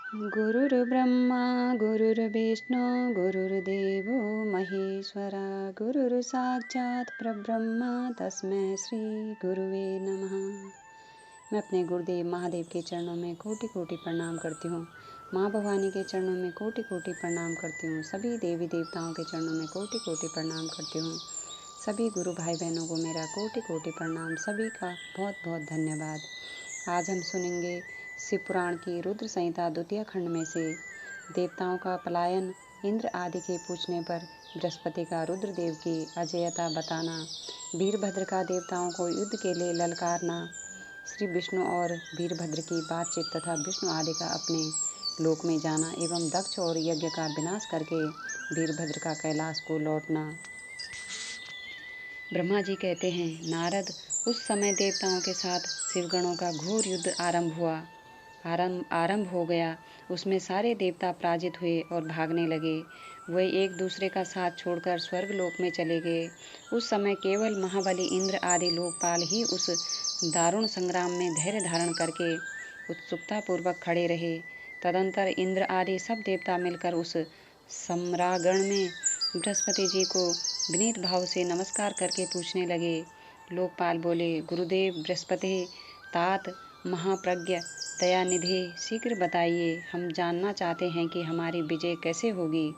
गुरुर्ब्रह्मा गुरुर्विष्णु गुरुर्देवो महेश्वरा गुरुर्साक्षात् परब्रह्म तस्मै श्री गुरुवे नमः। मैं अपने गुरुदेव महादेव के चरणों में कोटि कोटि प्रणाम करती हूँ। माँ भवानी के चरणों में कोटि कोटि प्रणाम करती हूँ। सभी देवी देवताओं के चरणों में कोटि कोटि प्रणाम करती हूँ। सभी गुरु भाई बहनों को मेरा कोटि कोटि प्रणाम। सभी का बहुत बहुत धन्यवाद। आज हम सुनेंगे शिव पुराण की रुद्र संहिता द्वितीय खंड में से देवताओं का पलायन, इंद्र आदि के पूछने पर बृहस्पति का रुद्रदेव की अजेयता बताना, वीरभद्र का देवताओं को युद्ध के लिए ललकारना, श्री विष्णु और वीरभद्र की बातचीत तथा विष्णु आदि का अपने लोक में जाना एवं दक्ष और यज्ञ का विनाश करके वीरभद्र का कैलाश को लौटना। ब्रह्मा जी कहते हैं, नारद, उस समय देवताओं के साथ शिवगणों का घोर युद्ध आरंभ हो गया। उसमें सारे देवता पराजित हुए और भागने लगे। वे एक दूसरे का साथ छोड़कर स्वर्गलोक में चले गए। उस समय केवल महाबली इंद्र आदि लोकपाल ही उस दारुण संग्राम में धैर्य धारण करके उत्सुकता पूर्वक खड़े रहे। तदंतर इंद्र आदि सब देवता मिलकर उस सम्रागण में बृहस्पति जी को विनीत भाव से नमस्कार करके पूछने लगे। लोकपाल बोले, गुरुदेव बृहस्पति, तात महाप्रज्ञ दयानिधि, शीघ्र बताइए, हम जानना चाहते हैं कि हमारी विजय कैसे होगी।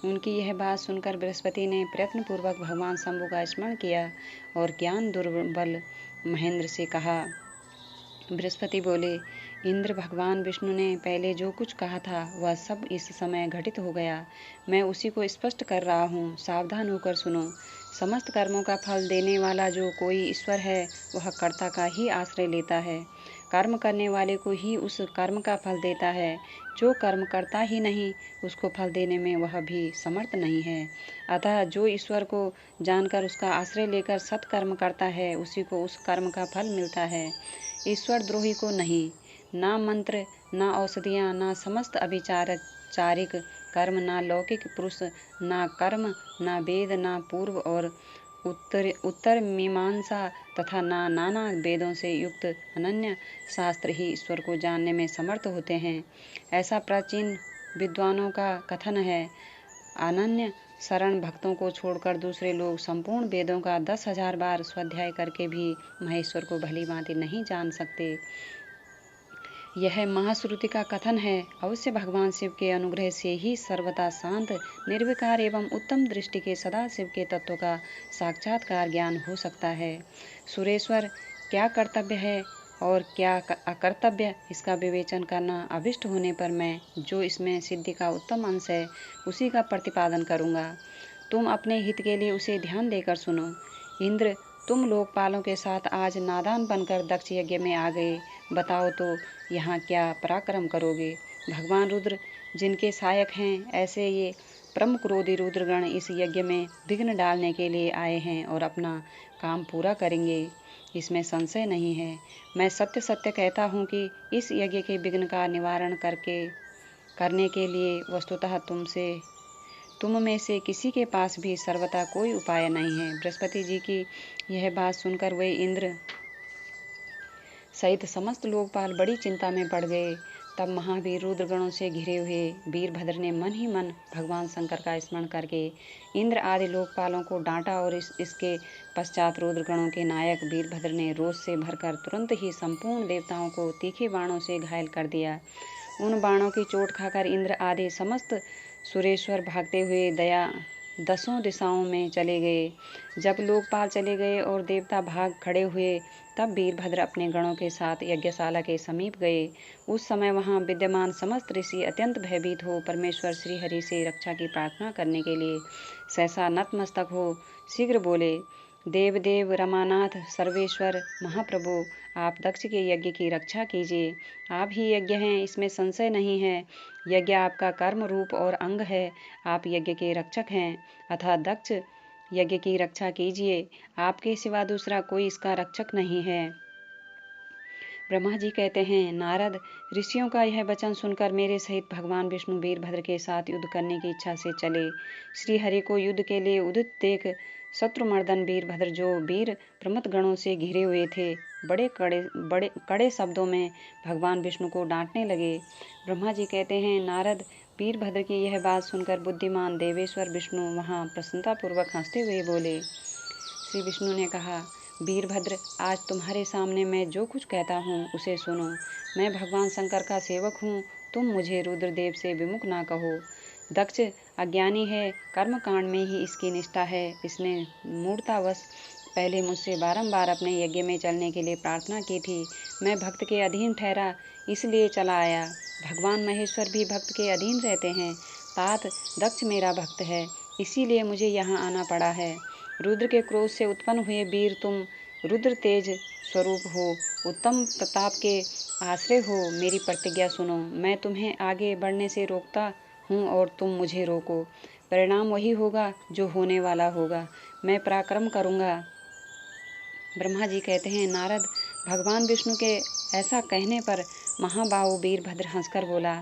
उनकी यह बात सुनकर बृहस्पति ने प्रयत्नपूर्वक भगवान शंभु का स्मरण किया और ज्ञान दुर्बल महेंद्र से कहा। बृहस्पति बोले, इंद्र, भगवान विष्णु ने पहले जो कुछ कहा था वह सब इस समय घटित हो गया। मैं उसी को स्पष्ट कर रहा हूँ, सावधान होकर सुनो। समस्त कर्मों का फल देने वाला जो कोई ईश्वर है वह कर्ता का ही आश्रय लेता है। कर्म करने वाले को ही उस कर्म का फल देता है। जो कर्म करता ही नहीं उसको फल देने में वह भी समर्थ नहीं है। अतः जो ईश्वर को जानकर उसका आश्रय लेकर सत्कर्म करता है उसी को उस कर्म का फल मिलता है, ईश्वर द्रोही को नहीं। ना मंत्र, ना औषधियाँ, ना समस्त अभिचारिक कर्म, ना लौकिक पुरुष, ना कर्म, ना वेद, ना पूर्व और उत्तर मीमांसा तथा ना नाना वेदों से युक्त अनन्य शास्त्र ही ईश्वर को जानने में समर्थ होते हैं। ऐसा प्राचीन विद्वानों का कथन है। अनन्य शरण भक्तों को छोड़कर दूसरे लोग संपूर्ण वेदों का 10,000 बार स्वाध्याय करके भी महेश्वर को भली भांति नहीं जान सकते। यह महाश्रुति का कथन है। अवश्य भगवान शिव के अनुग्रह से ही सर्वथा शांत, निर्विकार एवं उत्तम दृष्टि के सदा शिव के तत्व का साक्षात्कार ज्ञान हो सकता है। सुरेश्वर, क्या कर्तव्य है और क्या अकर्तव्य, इसका विवेचन करना अभिष्ट होने पर मैं जो इसमें सिद्धि का उत्तम अंश है उसी का प्रतिपादन करूँगा। तुम अपने हित के लिए उसे ध्यान देकर सुनो। इंद्र, तुम लोकपालों के साथ आज नादान बनकर दक्ष यज्ञ में आ गए। बताओ तो यहाँ क्या पराक्रम करोगे। भगवान रुद्र जिनके सहायक हैं, ऐसे ये परम क्रोधी रुद्रगण इस यज्ञ में विघ्न डालने के लिए आए हैं और अपना काम पूरा करेंगे, इसमें संशय नहीं है। मैं सत्य सत्य कहता हूँ कि इस यज्ञ के विघ्न का निवारण करने के लिए वस्तुतः तुम में से किसी के पास भी सर्वथा कोई उपाय नहीं है। बृहस्पति जी की यह बात सुनकर वे इंद्र सहित समस्त लोकपाल बड़ी चिंता में पड़ गए। तब महावीर रुद्रगणों से घिरे हुए वीरभद्र ने मन ही मन भगवान शंकर का स्मरण करके इंद्र आदि लोकपालों को डांटा और इसके पश्चात रुद्रगणों के नायक वीरभद्र ने रोष से भरकर तुरंत ही संपूर्ण देवताओं को तीखे बाणों से घायल कर दिया। उन बाणों की चोट खाकर इंद्र आदि समस्त सुरेश्वर भागते हुए दसों दिशाओं में चले गए। जब लोकपाल चले गए और देवता भाग खड़े हुए तब वीरभद्र अपने गणों के साथ यज्ञशाला के समीप गए। उस समय वहां विद्यमान समस्त ऋषि अत्यंत भयभीत हो परमेश्वर श्री हरि से रक्षा की प्रार्थना करने के लिए सहसा नतमस्तक हो शीघ्र बोले, देवदेव रमानाथ सर्वेश्वर महाप्रभु, आप दक्ष के यज्ञ की रक्षा कीजिए। आप ही यज्ञ हैं, इसमें संशय नहीं है। यज्ञ आपका कर्म रूप और अंग है। आप यज्ञ के रक्षक हैं, अतः दक्ष यज्ञ की रक्षा कीजिए। आपके सिवा दूसरा कोई इसका रक्षक नहीं है। ब्रह्मा जी कहते हैं, नारद, ऋषियों का यह वचन सुनकर मेरे सहित भगवान विष्णु वीरभद्र के साथ युद्ध करने की इच्छा से चले। श्री हरि को युद्ध के लिए उदित देख शत्रुमर्दन वीरभद्र जो वीर प्रमथ गणों से घिरे हुए थे, बड़े कड़े शब्दों में भगवान विष्णु को डांटने लगे। ब्रह्मा जी कहते हैं, नारद, वीरभद्र की यह बात सुनकर बुद्धिमान देवेश्वर विष्णु वहां प्रसन्नतापूर्वक हंसते हुए बोले। श्री विष्णु ने कहा, वीरभद्र, आज तुम्हारे सामने मैं जो कुछ कहता हूँ उसे सुनो। मैं भगवान शंकर का सेवक हूँ, तुम मुझे रुद्रदेव से विमुख ना कहो। दक्ष अज्ञानी है, कर्म कांड में ही इसकी निष्ठा है। इसने मूर्तावश पहले मुझसे बारंबार अपने यज्ञ में चलने के लिए प्रार्थना की थी। मैं भक्त के अधीन ठहरा, इसलिए चला आया। भगवान महेश्वर भी भक्त के अधीन रहते हैं। तात दक्ष मेरा भक्त है, इसीलिए मुझे यहाँ आना पड़ा है। रुद्र के क्रोध से उत्पन्न हुए वीर तुम रुद्र तेज स्वरूप हो, उत्तम प्रताप के आश्रय हो। मेरी प्रतिज्ञा सुनो, मैं तुम्हें आगे बढ़ने से रोकता हूँ और तुम मुझे रोको। परिणाम वही होगा जो होने वाला होगा। मैं पराक्रम करूँगा। ब्रह्मा जी कहते हैं, नारद, भगवान विष्णु के ऐसा कहने पर महाबाहु वीरभद्र हंसकर बोला,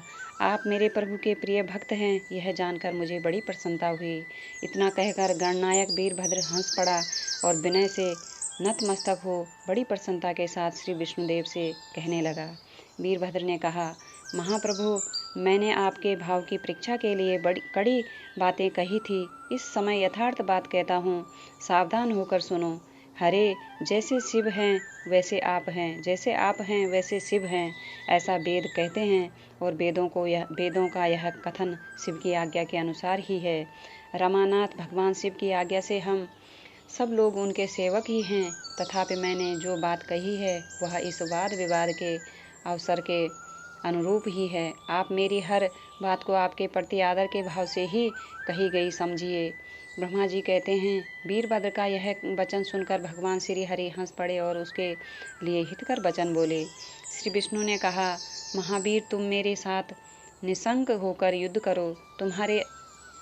आप मेरे प्रभु के प्रिय भक्त हैं, यह जानकर मुझे बड़ी प्रसन्नता हुई। इतना कहकर गणनायक वीरभद्र हंस पड़ा और विनय से नतमस्तक हो बड़ी प्रसन्नता के साथ श्री विष्णुदेव से कहने लगा। वीरभद्र ने कहा, महाप्रभु, मैंने आपके भाव की परीक्षा के लिए बड़ी कड़ी बातें कही थी। इस समय यथार्थ बात कहता हूँ, सावधान होकर सुनो। हरे, जैसे शिव हैं वैसे आप हैं, जैसे आप हैं वैसे शिव हैं, ऐसा वेद कहते हैं और वेदों का यह कथन शिव की आज्ञा के अनुसार ही है। रमानाथ भगवान शिव की आज्ञा से हम सब लोग उनके सेवक ही हैं। तथापि मैंने जो बात कही है वह इस वाद विवाद के अवसर के अनुरूप ही है। आप मेरी हर बात को आपके प्रति आदर के भाव से ही कही गई समझिए। ब्रह्मा जी कहते हैं, वीरभद्र का यह वचन सुनकर भगवान श्री हरि हंस पड़े और उसके लिए हितकर वचन बोले। श्री विष्णु ने कहा, महावीर, तुम मेरे साथ निशंक होकर युद्ध करो। तुम्हारे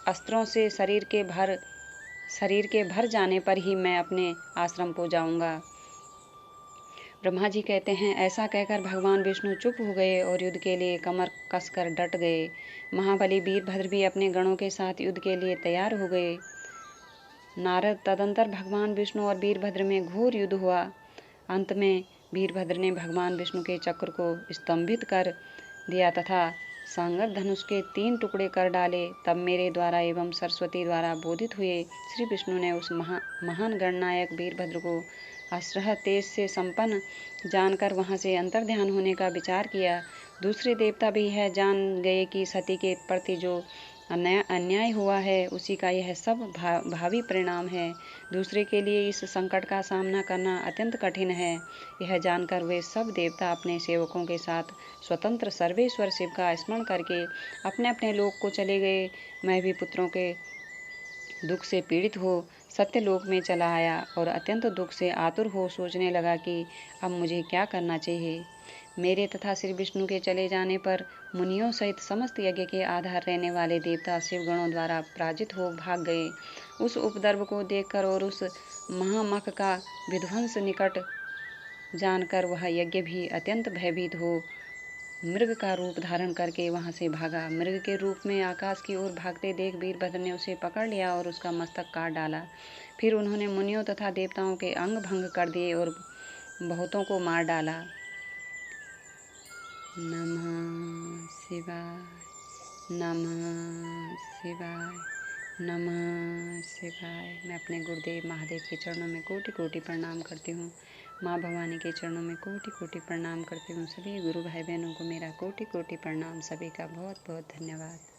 अस्त्रों से शरीर के भर जाने पर ही मैं अपने आश्रम को जाऊंगा। ब्रह्मा जी कहते हैं, ऐसा कहकर भगवान विष्णु चुप हो गए और युद्ध के लिए कमर कसकर डट गए। महाबली वीरभद्र भी अपने गणों के साथ युद्ध के लिए तैयार हो गए। नारद, तदंतर भगवान विष्णु और वीरभद्र में घोर युद्ध हुआ। अंत में वीरभद्र ने भगवान विष्णु के चक्र को स्तंभित कर दिया तथा सांगर धनुष के 3 टुकड़े कर डाले। तब मेरे द्वारा एवं सरस्वती द्वारा बोधित हुए श्री विष्णु ने उस महान गणनायक वीरभद्र को अश्रह तेज से संपन्न जानकर वहां से अंतर्ध्यान होने का विचार किया। दूसरे देवता भी यह जान गए कि सती के प्रति जो अन्याय हुआ है उसी का यह सब भावी परिणाम है। दूसरे के लिए इस संकट का सामना करना अत्यंत कठिन है। यह जानकर वे सब देवता अपने सेवकों के साथ स्वतंत्र सर्वेश्वर शिव का स्मरण करके अपने अपने लोक को चले गए। मैं भी पुत्रों के दुख से पीड़ित हो सत्यलोक में चला आया और अत्यंत दुख से आतुर हो सोचने लगा कि अब मुझे क्या करना चाहिए। मेरे तथा श्री विष्णु के चले जाने पर मुनियों सहित समस्त यज्ञ के आधार रहने वाले देवता शिवगणों द्वारा पराजित हो भाग गए। उस उपद्रव को देखकर और उस महामख का विध्वंस निकट जानकर वह यज्ञ भी अत्यंत भयभीत हो मृग का रूप धारण करके वहां से भागा। मृग के रूप में आकाश की ओर भागते देख वीरभद्र ने उसे पकड़ लिया और उसका मस्तक काट डाला। फिर उन्होंने मुनियों तथा देवताओं के अंग भंग कर दिए और बहुतों को मार डाला। नमः शिवाय, नमः शिवाय, नमः शिवाय। मैं अपने गुरुदेव महादेव के चरणों में कोटि कोटि प्रणाम करती हूँ। माँ भवानी के चरणों में कोटि कोटि प्रणाम करती हूँ। सभी गुरु भाई बहनों को मेरा कोटि कोटि प्रणाम। सभी का बहुत बहुत धन्यवाद।